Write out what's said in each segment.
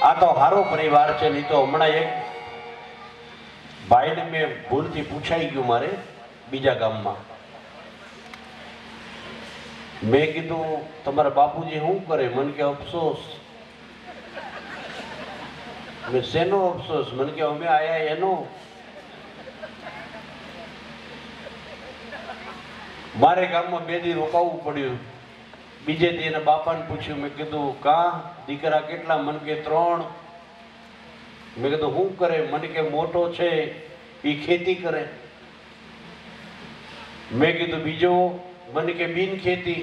આ તો હારો પરિવાર છે. નહીં તો હમણાં એક ભાઈને મેં ભૂલથી પૂછાઈ ગયું મારે બીજા ગામમાં. મેં કીધું તમારા બાપુજી શું કરે? મને કે અફસોસ. મેં શેનો અફસોસ? મને કે અમે આયા એનો. મારે ગામમાં 2 દી રોકાવું પડ્યું. બીજે દી એના બાપાને પૂછ્યું. મેં કીધું કા દીકરા કેટલા? મને કે 3. મેં કીધું શું કરે? મને કે મોટો છે એ ખેતી કરે. મેં કીધું બીજો? મને કે બિન ખેતી,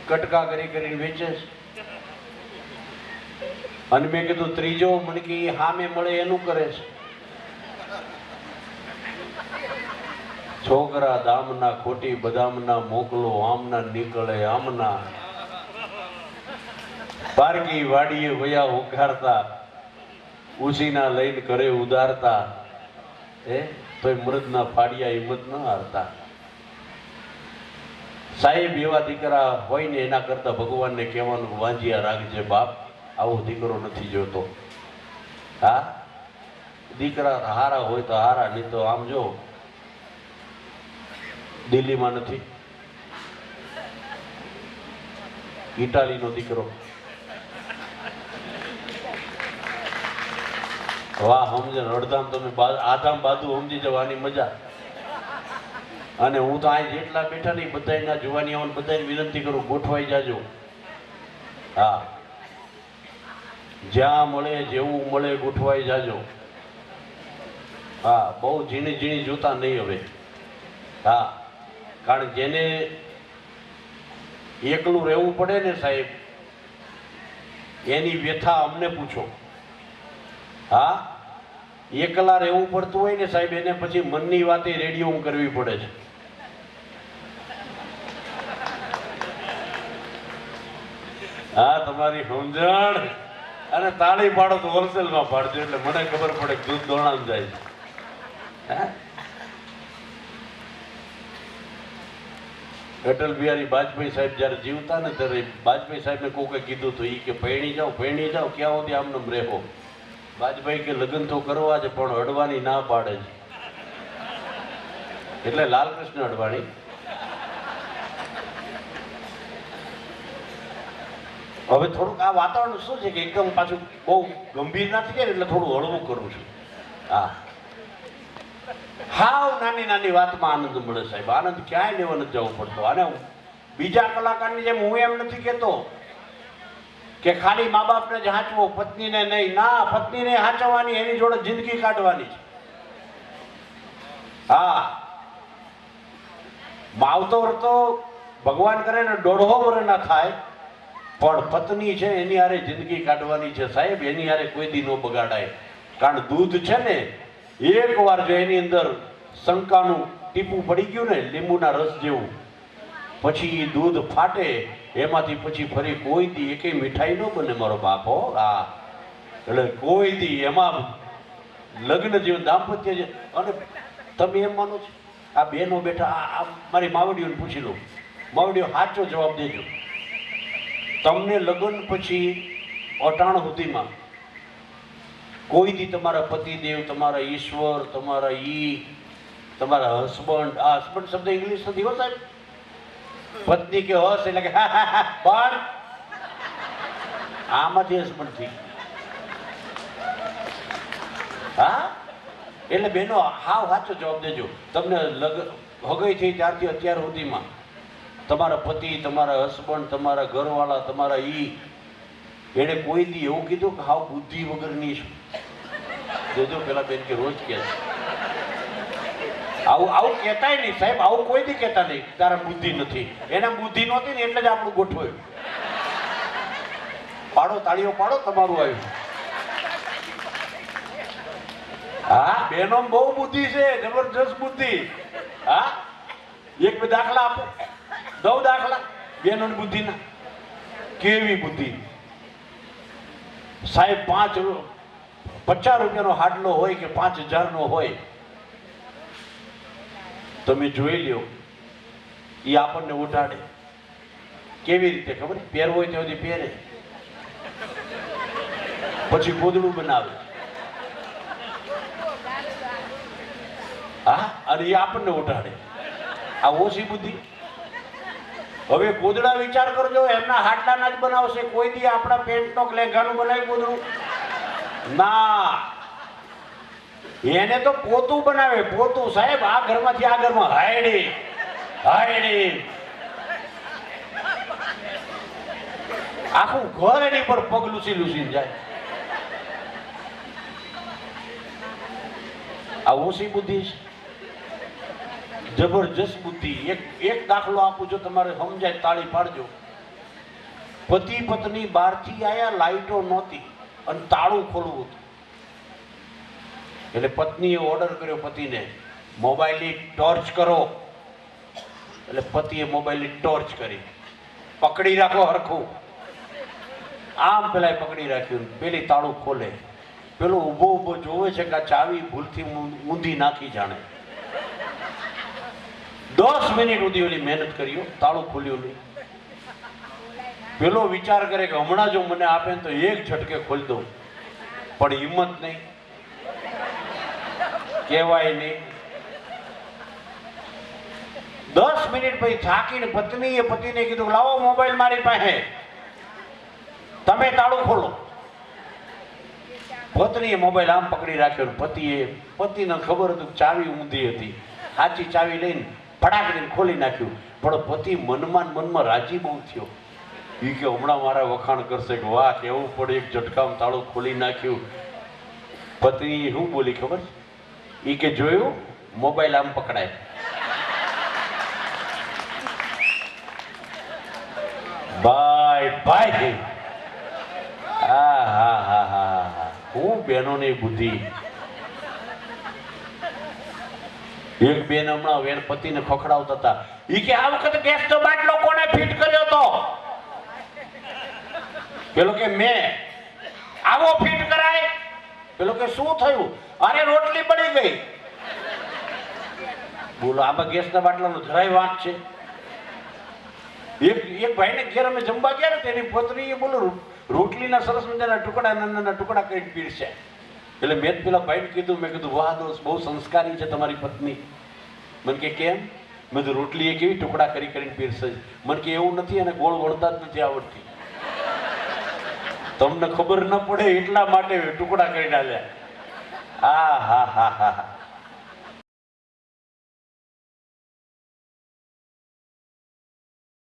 કટકા કરી કરીને વેચે છે. અને મેં કીધું ત્રીજો? મને કે એ સામે મળે એનું કરે છે. છોકરા દામના ખોટી બદામના મોકલો, આમના નીકળે આમના. પારકી વાડીએ વયા ઉઘાડતા, ઉસીના લઈને કરે ઉદારતા. તોય મૃદના ફાડિયા હિંમત ન હારતા. સાહેબ એવા દીકરા હોય ને એના કરતા ભગવાનને કહેવાનું વાંજિયા રાખજે બાપ, આવો દીકરો નથી જોતો. હા, દીકરા હારા હોય તો હારા, નહીં તો આમ જો દિલ્હીમાં નથી, ઇટાલીનો દીકરો. વાહ, સમજે અડધામ તમે આધામ બાજુ સમજી જવાની મજા. અને હું તો અહીં જેટલા બેઠા નહીં બધાના જોવાની આવવાનું બધાને વિનંતી કરું, ગોઠવાઈ જાજો. હા, જ્યાં મળે જેવું મળે ગોઠવાઈ જાજો. હા, બહુ ઝીણી ઝીણી જોતા નહીં હવે. હા, કારણ જેને એકલું રહેવું પડે ને સાહેબ, એની વ્યથા અમને પૂછો. હા, એકલા રહેવું પડતું હોય ને સાહેબ, એને પછી મનની વાતે રેડિયો કરવી પડે છે. હા, તમારી સમજણ. અને તાળી પાડો તો હોલસેલમાં પાડજો, એટલે મને ખબર પડે કે દૂધ દોણામ જાય છે. અટલ બિહારી વાજપેયી સાહેબ જયારે જીવતા ને ત્યારે વાજપેયી સાહેબને કોકે કીધું હતું, એ કે પૈણી જાઓ ક્યાં સુધી આમનેમ રહેવો. વાજપેયી કે લગ્ન તો કરવા છે પણ અડવાની ના પાડે છે. એટલે લાલકૃષ્ણ અડવાણી. હવે થોડુંક આ વાતાવરણ શું છે કે એકદમ પાછું બહુ ગંભીર ના થઈ જાય એટલે થોડું હળવું કરું છું. હા, હાવ નાની નાની વાતમાં આનંદ મળે સાહેબ. આનંદ ક્યાંય લેવા નથી જવું પડતો. અને બીજા કલાકારની જેમ હું એમ નથી કહેતો કે ખાલી મા બાપને જ હાંચવો, પત્નીને નહીં. ના, પત્નીને હાંચવાની, એની જોડે જિંદગી કાઢવાની છે. હા, માવતર તો ભગવાન કરે ને 150 વર્ષના થાય, પણ પત્ની છે એની હારે જિંદગી કાઢવાની છે સાહેબ. એની હારે કોઈ દી ન બગાડાય. કારણ દૂધ છે ને, એક વાર જો એની અંદર શંકાનું ટીપું પડી ગયું ને લીંબુના રસ જેવું, પછી દૂધ ફાટે. એમાંથી પછી ફરી કોઈ દી એકેય મીઠાઈ ન બને મારો બાપો. હા, એટલે કોઈ દી એમાં લગ્ન જેવું દાંપત્ય છે. અને તમે એમ માનો છો આ બેનો બેઠા, આ મારી માવડીઓને પૂછી લો, માવડીઓ સાચો જવાબ દેજો. તમને લગ્ન પછી 98 સુધીમાં કોઈ દી તમારા પતિદેવ, તમારા ઈશ્વર, તમારા તમારા હસબન્ડ, આ હસબન્ડ શબ્દ ઇંગ્લિશ નથી હો સાહેબ. પત્ની કે હસ એટલે કે પણ આમાંથી હસબન્ડ થઈ. હા, એટલે બેનો હાવ સાચો જવાબ દેજો. તમને હગાઈ થઈ ત્યારથી અત્યાર સુધીમાં તમારા પતિ, તમારા હસબન્ડ, તમારા ઘરવાળા, તમારા એને કોઈ દી એવું કીધું કે હાવ બુદ્ધિ વગરની છું? દેજો પેલા બેન કે રોજ કે આવું કહેતાય નહીં સાહેબ. આવું કોઈ દી કહેતા નહીં તારા બુદ્ધિ નથી. એના બુદ્ધિ નહોતી ને એટલે જ આપણું ગોઠવાયું. પાડો તાળીઓ પાડો, તમારું આવ્યું. હા, બેનો બહુ બુદ્ધિ છે, જબરજસ્ત બુદ્ધિ. હા, એક બે દાખલા આપો, 10 દાખલા બેનોની બુદ્ધિના. કેવી બુદ્ધિ સાહેબ. 50 રૂપિયાનો હાડલો હોય કે 5000 નો હોય, તમે જોઈ લ્યો, એ આપણને ઉઠાડે. કેવી રીતે ખબર? પહેરવો હોય ત્યાંથી પહેરે, પછી ગોદડું બનાવે. હા, અને એ આપણને ઉઠાડે. આ ઓછી બુદ્ધિ. હવે ગોદડા વિચાર કરજો, એમના હાટલાના જ બનાવશે. કોઈ દી આપણા પેન્ટનો લેંઘાનું બનાવી ગોદડું ના. એને તો પોતું બનાવે, પોતું. સાહેબ, આ ઘરમાંથી આ ઘરમાં હાયડી હાયડી આખું ઘર એની પર પગ લૂસી લૂસી જાય. આ ઓછી બુદ્ધિ છે, જબરજસ્ત બુદ્ધિ. એક દાખલો આપું, જો તમારે સમજાય તાળી પાડજો. પતિ પત્ની બહારથી આયા, લાઈટો નહોતી અને તાળું ખોલવું હતું. એટલે પત્નીએ ઓર્ડર કર્યો પતિને, મોબાઈલની ટોર્ચ કરો. એટલે પતિએ મોબાઈલની ટોર્ચ કરી. પકડી રાખો હરખું. આમ પેલા પકડી રાખ્યું, પેલી તાળું ખોલે. પેલો ઊભો ઊભો જોવે છે કે આ ચાવી ભૂલથી ઊંધી નાખી જાણે. 10 મિનિટ સુધી ઓલી મહેનત કર્યો, તાળું ખોલ્યું નહીં. પેલો વિચાર કરે કે હમણાં જો મને આપે ને તો એક ઝટકે ખોલી દઉં, પણ હિંમત નહીં, કહેવાય નહીં. 10 મિનિટ પછી થાકીને પત્નીએ પતિને કીધું, લાવો મોબાઈલ મારી પાસે, તમે તાળું ખોલો. પત્નીએ મોબાઈલ આમ પકડી રાખ્યો. પતિને ખબર હતું ચાવી ઊંધી હતી. સાચી ચાવી લઈને ફટાક દઈને ખોલી નાખ્યું. પણ પતિ મનમાં રાજી બહુ થયો. એ કે હમણાં મારા વખાણ કરશે કે વાહ, કેવું પડે, એક ઝટકામાં તાળું ખોલી નાખ્યું. પત્ની શું બોલી ખબર? એ કે જોયું, મોબાઈલ આમ પકડાય. ભાઈ હા હા હા હા, હું બહેનોની બુદ્ધિ. એક બેન હમણાં વેણ પતિને ખખડાવતા હતા. ઈ કે આ વખતે ગેસનો બાટલો કોને ફિટ કર્યો તો? પેલો કે મેં. આવો ફિટ કરાય? પેલો કે શું થયું? અરે રોટલી બળી ગઈ. બોલો, આમાં ગેસના બાટલાનો જરાય વાંક છે? એક ભાઈને ઘેર અમે જમવા ગયા ને, તેની પત્નીએ બોલો રોટલીના સરસ મજાના ટુકડા, નાના ટુકડા કરીને પીરસે. એટલે મેં પેલા ભાઈને કીધું, મેં કીધું વાહ દોસ્ત, બહુ સંસ્કારી છે તમારી પત્ની. મને કે કેમ? મેં કીધું રોટલી એ કેવી ટુકડા કરીને પીરસે. મને કે એવું નથી, અને ગોળ વળતા જ નથી આવડતી. તમને ખબર ન પડે એટલા માટે ટુકડા કરીને આલ્યા. હા હા હા હા.